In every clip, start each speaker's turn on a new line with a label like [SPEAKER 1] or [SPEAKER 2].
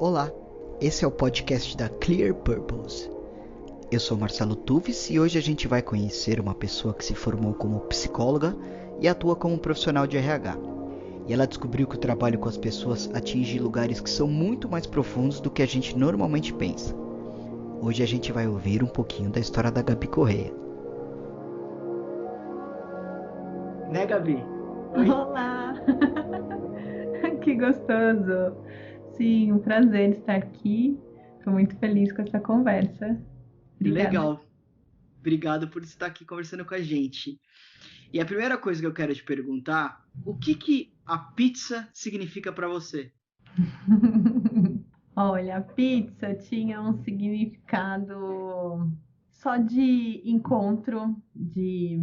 [SPEAKER 1] Olá, esse é o podcast da Clear Purpose. Eu sou Marcelo Tuves e hoje a gente vai conhecer uma pessoa que se formou como psicóloga e atua como profissional de RH. E ela descobriu que o trabalho com as pessoas atinge lugares que são muito mais profundos do que a gente normalmente pensa. Hoje a gente vai ouvir um pouquinho da história da Gabi Correia. Né, Gabi? Oi?
[SPEAKER 2] Olá! Que gostoso! Sim, um prazer estar aqui. Estou muito feliz com essa conversa. Obrigada.
[SPEAKER 1] Legal. Obrigado por estar aqui conversando com a gente. E a primeira coisa que eu quero te perguntar, o que a pizza significa para você?
[SPEAKER 2] Olha, a pizza tinha um significado só de encontro, de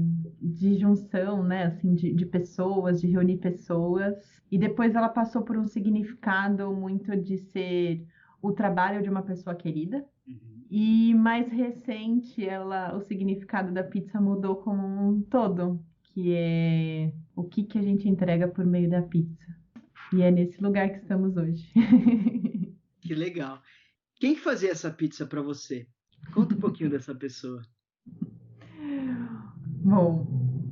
[SPEAKER 2] junção, né? Assim, de pessoas, de reunir pessoas. E depois ela passou por um significado muito de ser o trabalho de uma pessoa querida.
[SPEAKER 1] Uhum.
[SPEAKER 2] E mais recente, o significado da pizza mudou como um todo, que é o que a gente entrega por meio da pizza. E é nesse lugar que estamos hoje.
[SPEAKER 1] Que legal. Quem que fazia essa pizza para você? Conta um pouquinho dessa pessoa.
[SPEAKER 2] Bom,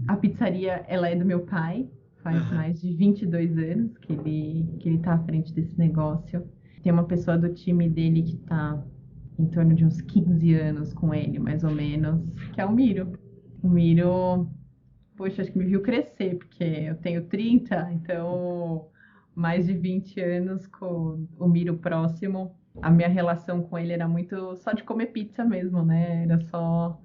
[SPEAKER 2] a pizzaria, ela é do meu pai, faz
[SPEAKER 1] Aham.
[SPEAKER 2] mais de 22 anos que ele tá à frente desse negócio. Tem uma pessoa do time dele que tá em torno de uns 15 anos com ele, mais ou menos, que é o Miro. O Miro, poxa, acho que me viu crescer, porque eu tenho 30, então mais de 20 anos com o Miro próximo. A minha relação com ele era muito só de comer pizza mesmo, né? Era só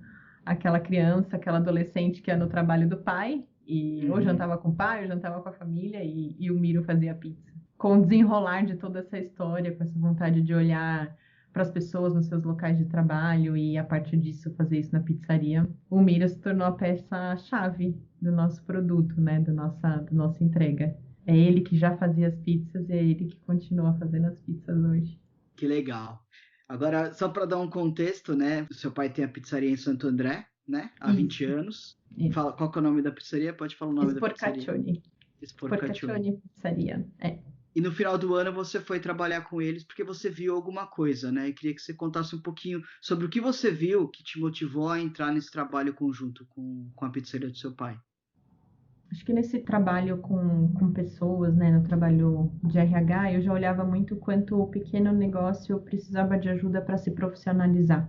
[SPEAKER 2] aquela criança, aquela adolescente que ia no trabalho do pai, e ou
[SPEAKER 1] Uhum.
[SPEAKER 2] jantava com o pai, ou jantava com a família, e o Miro fazia pizza. Com o desenrolar de toda essa história, com essa vontade de olhar para as pessoas nos seus locais de trabalho e, a partir disso, fazer isso na pizzaria, o Miro se tornou a peça-chave do nosso produto, né? Da nossa entrega. É ele que já fazia as pizzas e é ele que continua fazendo as pizzas hoje.
[SPEAKER 1] Que legal. Agora, só para dar um contexto, né? O seu pai tem a pizzaria em Santo André, né? Há 20
[SPEAKER 2] Isso,
[SPEAKER 1] anos.
[SPEAKER 2] isso.
[SPEAKER 1] Fala, qual que é o nome da pizzaria? Pode falar o nome da pizzaria.
[SPEAKER 2] Sporcaccioni.
[SPEAKER 1] Sporcaccioni.
[SPEAKER 2] Sporcaccioni Pizzaria. É.
[SPEAKER 1] E no final do ano você foi trabalhar com eles porque você viu alguma coisa, né? E queria que você contasse um pouquinho sobre o que você viu que te motivou a entrar nesse trabalho conjunto com a pizzaria do seu pai.
[SPEAKER 2] Acho que nesse trabalho com pessoas, né, no trabalho de RH, eu já olhava muito quanto o pequeno negócio precisava de ajuda para se profissionalizar.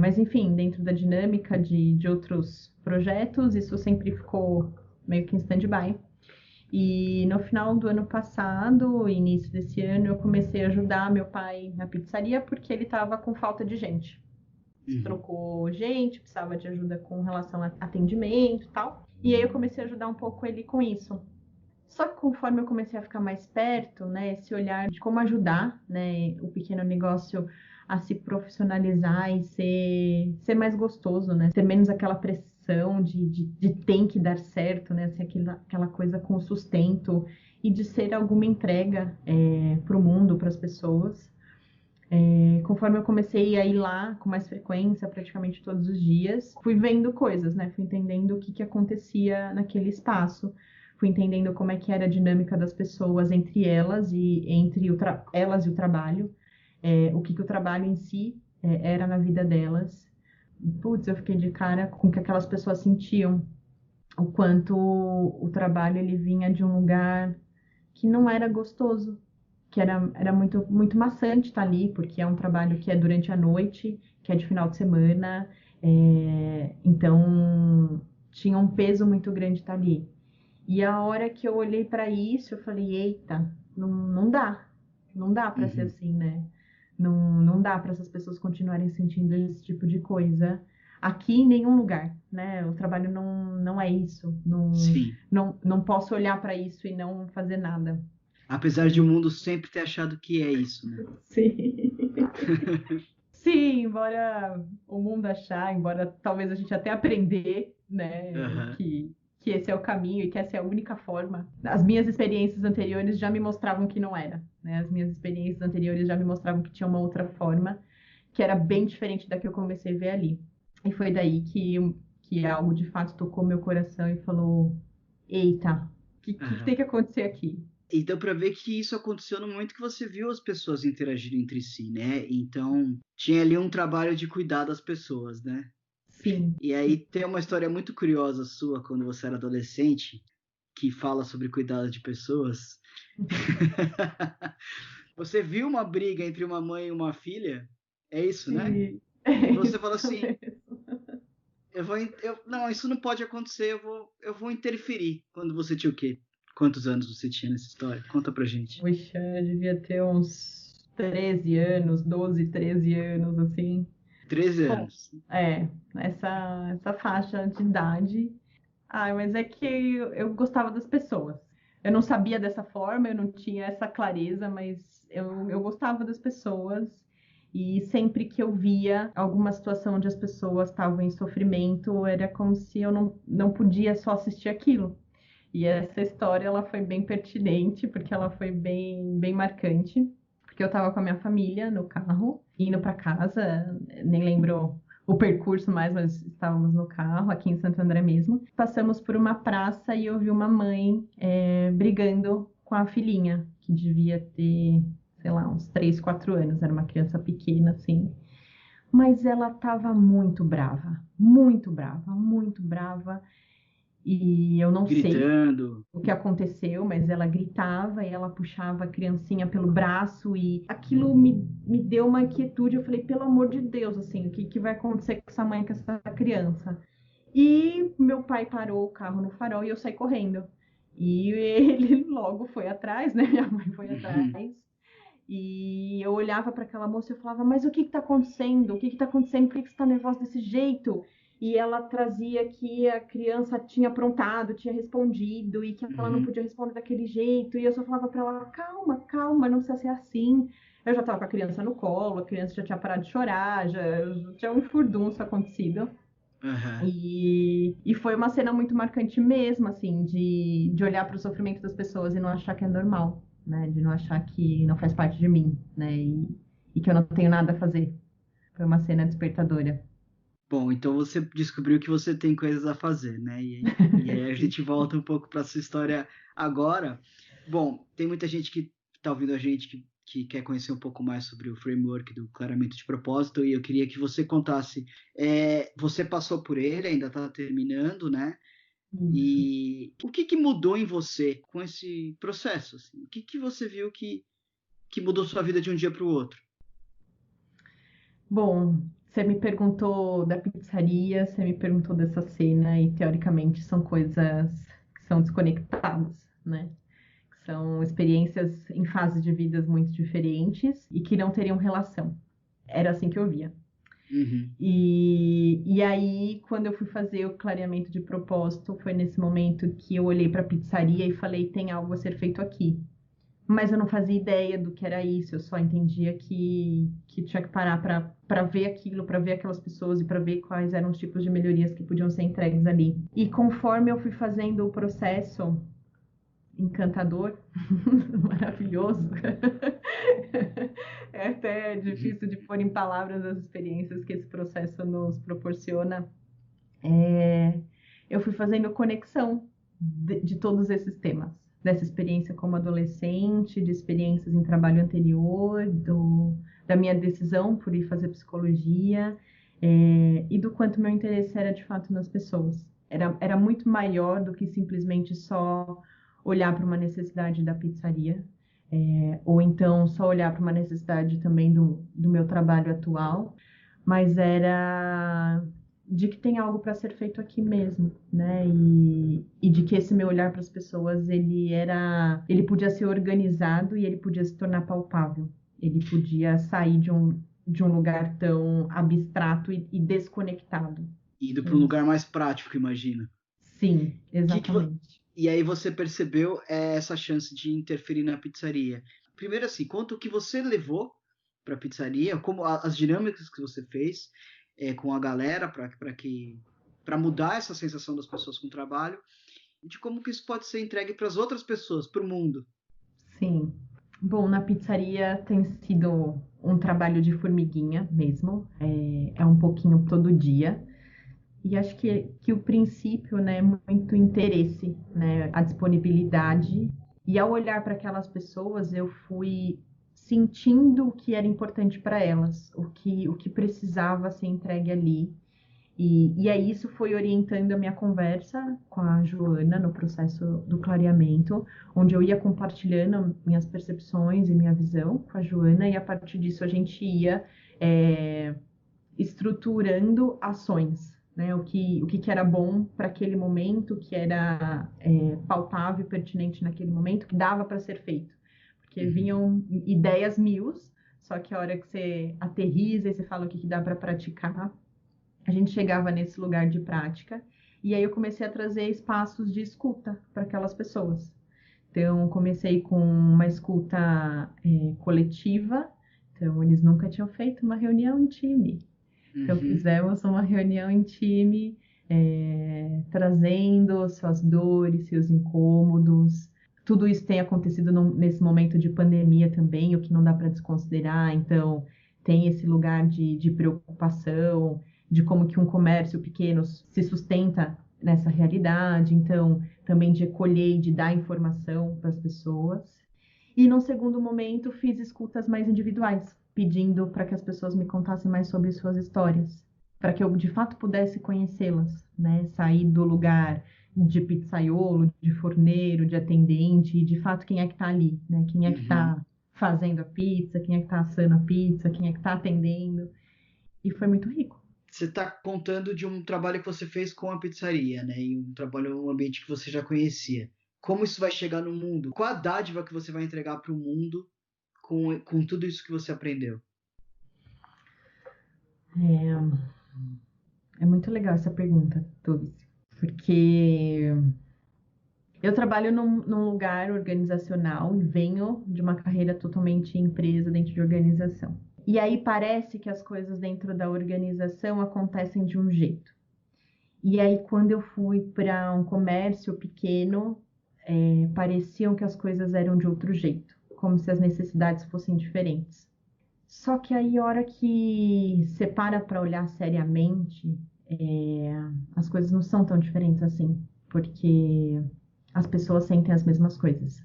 [SPEAKER 2] Mas, enfim, dentro da dinâmica de outros projetos, isso sempre ficou meio que em stand-by. E no final do ano passado, início desse ano, eu comecei a ajudar meu pai na pizzaria porque ele estava com falta de gente.
[SPEAKER 1] Uhum.
[SPEAKER 2] Trocou gente, precisava de ajuda com relação a atendimento e tal. E aí eu comecei a ajudar um pouco ele com isso. Só que conforme eu comecei a ficar mais perto, né, esse olhar de como ajudar, né, o pequeno negócio a se profissionalizar e ser mais gostoso, né, ter menos aquela pressão de tem que dar certo, né, ser aquela coisa com sustento e de ser alguma entrega para o mundo, para as pessoas. Conforme eu comecei a ir lá com mais frequência, praticamente todos os dias, fui vendo coisas, né? Fui entendendo o que acontecia naquele espaço, fui entendendo como é que era a dinâmica das pessoas entre elas e entre elas e o trabalho, o que o trabalho em si era na vida delas. Putz, eu fiquei de cara com o que aquelas pessoas sentiam, o quanto o trabalho ele vinha de um lugar que não era gostoso, que era muito, muito maçante estar ali, porque é um trabalho que é durante a noite, que é de final de semana, então tinha um peso muito grande estar ali. E a hora que eu olhei para isso, eu falei, eita, não dá para ser
[SPEAKER 1] Uhum.
[SPEAKER 2] assim, né? Não dá para essas pessoas continuarem sentindo esse tipo de coisa aqui em nenhum lugar, né? O trabalho não é isso.
[SPEAKER 1] Sim.
[SPEAKER 2] Não posso olhar para isso e não fazer nada.
[SPEAKER 1] Apesar de o mundo sempre ter achado que é isso, né?
[SPEAKER 2] Sim. Sim, embora o mundo achar, embora talvez a gente até aprender, né,
[SPEAKER 1] Aham.
[SPEAKER 2] que esse é o caminho e que essa é a única forma. As minhas experiências anteriores já me mostravam que não era, né? As minhas experiências anteriores já me mostravam que tinha uma outra forma, que era bem diferente da que eu comecei a ver ali. E foi daí que algo de fato tocou meu coração e falou: eita, o que tem
[SPEAKER 1] Aham.
[SPEAKER 2] que acontecer aqui?
[SPEAKER 1] E deu para ver que isso aconteceu no momento que você viu as pessoas interagirem entre si, né? Então, tinha ali um trabalho de cuidar das pessoas, né?
[SPEAKER 2] Sim.
[SPEAKER 1] E aí tem uma história muito curiosa sua quando você era adolescente, que fala sobre cuidado de pessoas. Você viu uma briga entre uma mãe e uma filha? É isso, né?
[SPEAKER 2] Sim, é
[SPEAKER 1] E você
[SPEAKER 2] isso
[SPEAKER 1] fala assim,
[SPEAKER 2] mesmo.
[SPEAKER 1] não, isso não pode acontecer, eu vou interferir. Quando você tinha o quê? Quantos anos você tinha nessa história? Conta pra gente.
[SPEAKER 2] Puxa, eu devia ter uns 13 anos, 12, 13 anos, assim.
[SPEAKER 1] 13
[SPEAKER 2] Bom,
[SPEAKER 1] anos.
[SPEAKER 2] essa faixa de idade. Ah, mas é que eu gostava das pessoas. Eu não sabia dessa forma, eu não tinha essa clareza, mas eu gostava das pessoas. E sempre que eu via alguma situação onde as pessoas estavam em sofrimento, era como se eu não podia só assistir aquilo. E essa história ela foi bem pertinente, porque ela foi bem marcante. Porque eu estava com a minha família no carro, indo para casa, nem lembro o percurso mais, mas estávamos no carro, aqui em Santo André mesmo. Passamos por uma praça e eu vi uma mãe brigando com a filhinha, que devia ter, sei lá, uns 3, 4 anos, era uma criança pequena, assim. Mas ela estava muito brava, muito brava, muito brava. E eu não sei
[SPEAKER 1] Gritando.
[SPEAKER 2] o que aconteceu, mas ela gritava e ela puxava a criancinha pelo braço e aquilo me deu uma inquietude. Eu falei, pelo amor de Deus, assim, o que vai acontecer com essa mãe, com essa criança? E meu pai parou o carro no farol e eu saí correndo. E ele logo foi atrás, né? Minha mãe foi atrás. E eu olhava para aquela moça e eu falava, mas o que está acontecendo? O que está acontecendo? Por que você está nervosa desse jeito? E ela trazia que a criança tinha aprontado, tinha respondido e que ela não podia responder daquele jeito. E eu só falava para ela, calma, calma, não precisa ser assim. Eu já estava com a criança no colo, a criança já tinha parado de chorar, já tinha um furdunço acontecido.
[SPEAKER 1] Uhum.
[SPEAKER 2] E foi uma cena muito marcante mesmo, assim, de olhar para o sofrimento das pessoas e não achar que é normal, né? De não achar que não faz parte de mim, né? E que eu não tenho nada a fazer. Foi uma cena despertadora.
[SPEAKER 1] Bom, então você descobriu que você tem coisas a fazer, né? E aí a
[SPEAKER 2] Sim.
[SPEAKER 1] gente volta um pouco para sua história agora. Bom, tem muita gente que está ouvindo a gente que quer conhecer um pouco mais sobre o framework do clareamento de propósito, e eu queria que você contasse. Você passou por ele, ainda está terminando, né?
[SPEAKER 2] Isso.
[SPEAKER 1] E o que mudou em você com esse processo? Assim? O que você viu que mudou sua vida de um dia para o outro?
[SPEAKER 2] Bom, você me perguntou da pizzaria, você me perguntou dessa cena, e teoricamente são coisas que são desconectadas, né? São experiências em fases de vidas muito diferentes e que não teriam relação. Era assim que eu via.
[SPEAKER 1] Uhum.
[SPEAKER 2] E aí, quando eu fui fazer o clareamento de propósito, foi nesse momento que eu olhei para a pizzaria e falei: tem algo a ser feito aqui. Mas eu não fazia ideia do que era isso, eu só entendia que tinha que parar para ver aquilo, para ver aquelas pessoas e para ver quais eram os tipos de melhorias que podiam ser entregues ali. E conforme eu fui fazendo o processo, encantador, maravilhoso. É até
[SPEAKER 1] Uhum.
[SPEAKER 2] difícil de pôr em palavras as experiências que esse processo nos proporciona. Eu fui fazendo conexão de todos esses temas, dessa experiência como adolescente, de experiências em trabalho anterior, da minha decisão por ir fazer psicologia, e do quanto meu interesse era de fato nas pessoas. Era muito maior do que simplesmente só olhar para uma necessidade da pizzaria, ou então só olhar para uma necessidade também do meu trabalho atual, mas era de que tem algo para ser feito aqui mesmo, né? E de que esse meu olhar para as pessoas ele podia ser organizado e ele podia se tornar palpável. Ele podia sair de um lugar tão abstrato e desconectado.
[SPEAKER 1] Indo
[SPEAKER 2] É
[SPEAKER 1] para um
[SPEAKER 2] isso.
[SPEAKER 1] lugar mais prático, imagina.
[SPEAKER 2] Sim,
[SPEAKER 1] Que que vo-
[SPEAKER 2] exatamente.
[SPEAKER 1] E aí você percebeu essa chance de interferir na pizzaria. Primeiro assim, conta o que você levou para a pizzaria, como as dinâmicas que você fez com a galera para mudar essa sensação das pessoas com o trabalho e de como que isso pode ser entregue para as outras pessoas, para o mundo.
[SPEAKER 2] Sim. Bom, na pizzaria tem sido um trabalho de formiguinha mesmo. É um pouquinho todo dia. E acho que o princípio, né, é muito interesse, né, a disponibilidade E ao olhar para aquelas pessoas, eu fui sentindo o que era importante para elas, o que precisava ser entregue ali. E aí isso foi orientando a minha conversa com a Joana no processo do clareamento, onde eu ia compartilhando minhas percepções e minha visão com a Joana, e a partir disso a gente ia estruturando ações, né? O que era bom para aquele momento, o que era pautável e pertinente naquele momento, que dava para ser feito. Porque vinham ideias mil, só que a hora que você aterriza e você fala o que dá para praticar, a gente chegava nesse lugar de prática, e aí eu comecei a trazer espaços de escuta para aquelas pessoas. Então, comecei com uma escuta coletiva, então eles nunca tinham feito uma reunião em time. Então, fizemos uma reunião em time, trazendo suas dores, seus incômodos. Tudo isso tem acontecido nesse momento de pandemia também, o que não dá para desconsiderar. Então, tem esse lugar de preocupação, de como que um comércio pequeno se sustenta nessa realidade. Então, também de acolher e de dar informação para as pessoas. E, num segundo momento, fiz escutas mais individuais, pedindo para que as pessoas me contassem mais sobre suas histórias, para que eu, de fato, pudesse conhecê-las, né? Sair do lugar de pizzaiolo, de forneiro, de atendente, e, de fato, quem é que está ali, né? Quem é que está fazendo a pizza, quem é que está assando a pizza, quem é que está atendendo. E foi muito rico.
[SPEAKER 1] Você está contando de um trabalho que você fez com a pizzaria, né? E um trabalho, um ambiente que você já conhecia. Como isso vai chegar no mundo? Qual a dádiva que você vai entregar para o mundo com tudo isso que você aprendeu?
[SPEAKER 2] É muito legal essa pergunta, Tuvis, porque eu trabalho num lugar organizacional e venho de uma carreira totalmente empresa dentro de organização. E aí parece que as coisas dentro da organização acontecem de um jeito. E aí quando eu fui para um comércio pequeno, pareciam que as coisas eram de outro jeito, como se as necessidades fossem diferentes. Só que aí, a hora que você para olhar seriamente, as coisas não são tão diferentes assim, porque as pessoas sentem as mesmas coisas.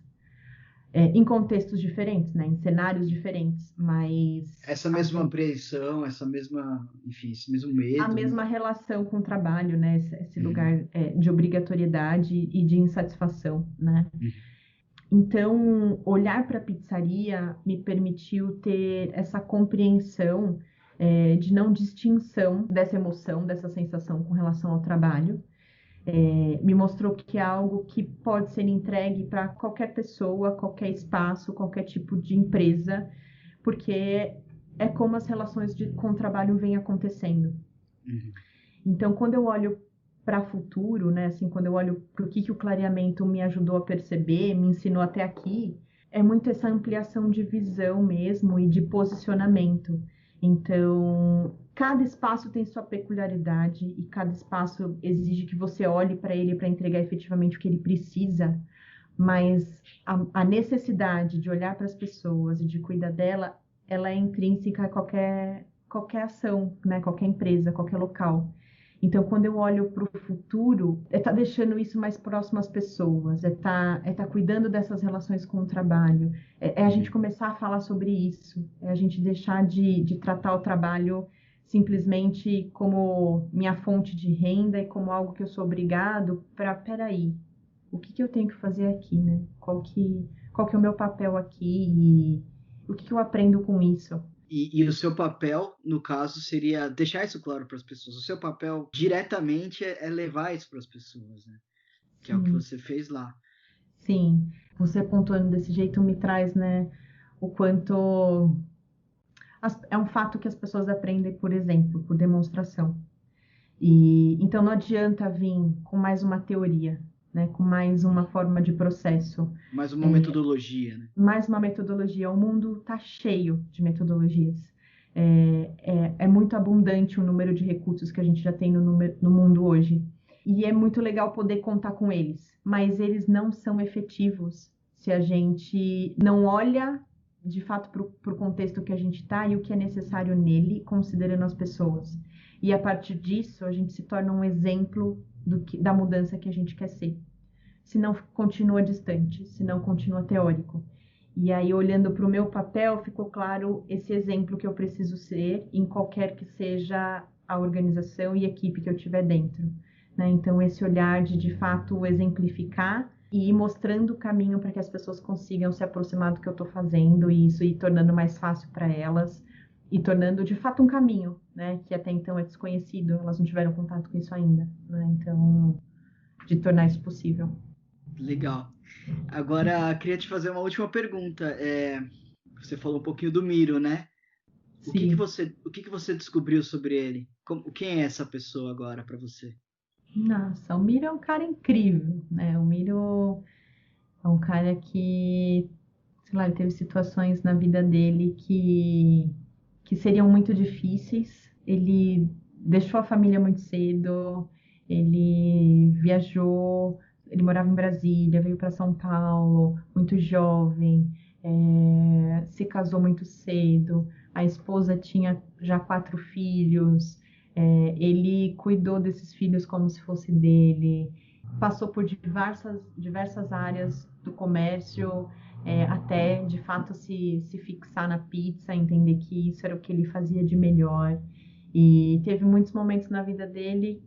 [SPEAKER 2] Em contextos diferentes, né? Em cenários diferentes, mas...
[SPEAKER 1] Essa mesma apreensão, essa mesma, enfim, esse mesmo medo.
[SPEAKER 2] A mesma relação com o trabalho, né? Esse lugar de obrigatoriedade e de insatisfação, né? Então, olhar para a pizzaria me permitiu ter essa compreensão de não distinção dessa emoção, dessa sensação com relação ao trabalho. Me mostrou que é algo que pode ser entregue para qualquer pessoa, qualquer espaço, qualquer tipo de empresa, porque é como as relações com o trabalho vêm acontecendo. Então, quando eu olho para o futuro, né, assim, quando eu olho para o que o clareamento me ajudou a perceber, me ensinou até aqui, é muito essa ampliação de visão mesmo e de posicionamento. Então, cada espaço tem sua peculiaridade e cada espaço exige que você olhe para ele para entregar efetivamente o que ele precisa, mas a necessidade de olhar para as pessoas e de cuidar dela, ela é intrínseca a qualquer ação, né? Qualquer empresa, qualquer local. Então, quando eu olho para o futuro, tá deixando isso mais próximo às pessoas, tá cuidando dessas relações com o trabalho, a gente começar a falar sobre isso, a gente deixar de tratar o trabalho simplesmente como minha fonte de renda e como algo que eu sou obrigado para, peraí, o que eu tenho que fazer aqui, né? Qual que é o meu papel aqui e o que eu aprendo com isso?
[SPEAKER 1] E o seu papel, no caso, seria deixar isso claro para as pessoas. O seu papel diretamente é levar isso para as pessoas, né? Que é o que você fez lá.
[SPEAKER 2] Sim, você pontuando desse jeito me traz, né, o quanto é um fato que as pessoas aprendem, por exemplo, por demonstração. E então não adianta vir com mais uma teoria, né, com mais uma forma de processo.
[SPEAKER 1] Mais uma metodologia, né?
[SPEAKER 2] Mais uma metodologia. O mundo está cheio de metodologias. É muito abundante o número de recursos que a gente já tem no mundo hoje. E é muito legal poder contar com eles, mas eles não são efetivos se a gente não olha de fato para o contexto que a gente está e o que é necessário nele, considerando as pessoas. E a partir disso, a gente se torna um exemplo da mudança que a gente quer ser. se não continua distante, se não continua teórico. E aí, olhando para o meu papel, ficou claro esse exemplo que eu preciso ser em qualquer que seja a organização e equipe que eu tiver dentro, né? Então, esse olhar de fato, exemplificar e ir mostrando o caminho para que as pessoas consigam se aproximar do que eu estou fazendo e isso ir tornando mais fácil para elas e tornando, de fato, um caminho, né? Que até então é desconhecido, elas não tiveram contato com isso ainda, né? Então, de tornar isso possível.
[SPEAKER 1] Legal. Agora, queria te fazer uma última pergunta. Você falou um pouquinho do Miro, né?
[SPEAKER 2] Sim.
[SPEAKER 1] O que que você descobriu sobre ele? Quem é essa pessoa agora para você?
[SPEAKER 2] Nossa, o Miro é um cara incrível, né? O Miro é um cara que, sei lá, ele teve situações na vida dele que seriam muito difíceis. Ele deixou a família muito cedo, ele viajou, ele morava em Brasília, veio para São Paulo, muito jovem, se casou muito cedo, a esposa tinha já 4 filhos, ele cuidou desses filhos como se fosse dele, passou por diversas áreas do comércio, até de fato se fixar na pizza, entender que isso era o que ele fazia de melhor. E teve muitos momentos na vida dele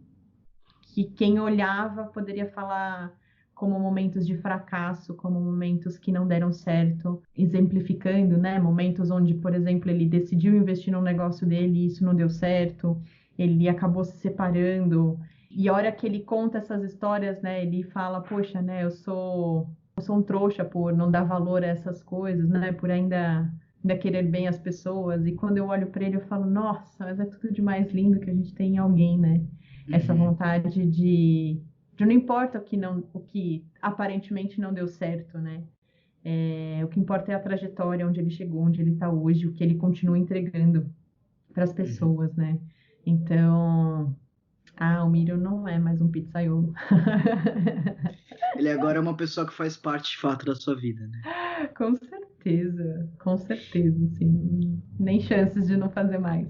[SPEAKER 2] que quem olhava poderia falar como momentos de fracasso, como momentos que não deram certo, exemplificando, né, momentos onde, por exemplo, ele decidiu investir no negócio dele e isso não deu certo, ele acabou se separando. E a hora que ele conta essas histórias, né, ele fala, poxa, né, eu sou um trouxa por não dar valor a essas coisas, né, por ainda querer bem as pessoas. E quando eu olho para ele, eu falo, nossa, mas é tudo de mais lindo que a gente tem em alguém, né? Essa vontade de não importa o que aparentemente não deu certo, né? O que importa é a trajetória, onde ele chegou, onde ele está hoje, o que ele continua entregando para as
[SPEAKER 1] Uhum.
[SPEAKER 2] pessoas, né? Então, o Miro não é mais um pizzaiolo.
[SPEAKER 1] Ele agora é uma pessoa que faz parte de fato da sua vida, né?
[SPEAKER 2] Com certeza, sim. Nem chances de não fazer mais.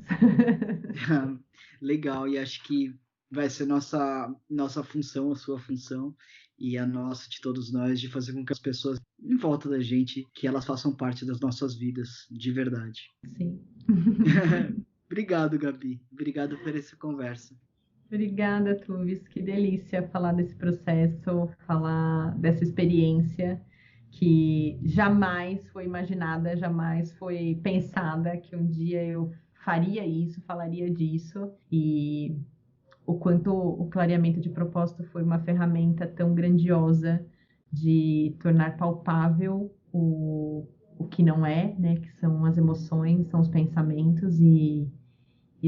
[SPEAKER 1] Legal, e acho que vai ser nossa função, a sua função e a nossa de todos nós de fazer com que as pessoas em volta da gente, que elas façam parte das nossas vidas de verdade.
[SPEAKER 2] Sim.
[SPEAKER 1] Obrigado, Gabi. Obrigado por essa conversa.
[SPEAKER 2] Obrigada, Tuvis. Que delícia falar desse processo, falar dessa experiência que jamais foi imaginada, jamais foi pensada que um dia eu faria isso, falaria disso, e o quanto o clareamento de propósito foi uma ferramenta tão grandiosa de tornar palpável o que não é, né, que são as emoções, são os pensamentos, e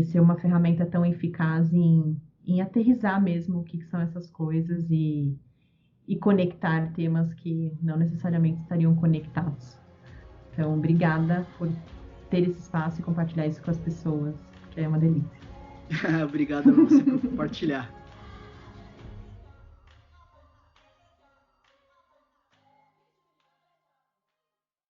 [SPEAKER 2] ser uma ferramenta tão eficaz em aterrizar mesmo o que são essas coisas e conectar temas que não necessariamente estariam conectados. Então, obrigada por ter esse espaço e compartilhar isso com as pessoas, que é uma delícia.
[SPEAKER 1] Obrigado a você por compartilhar.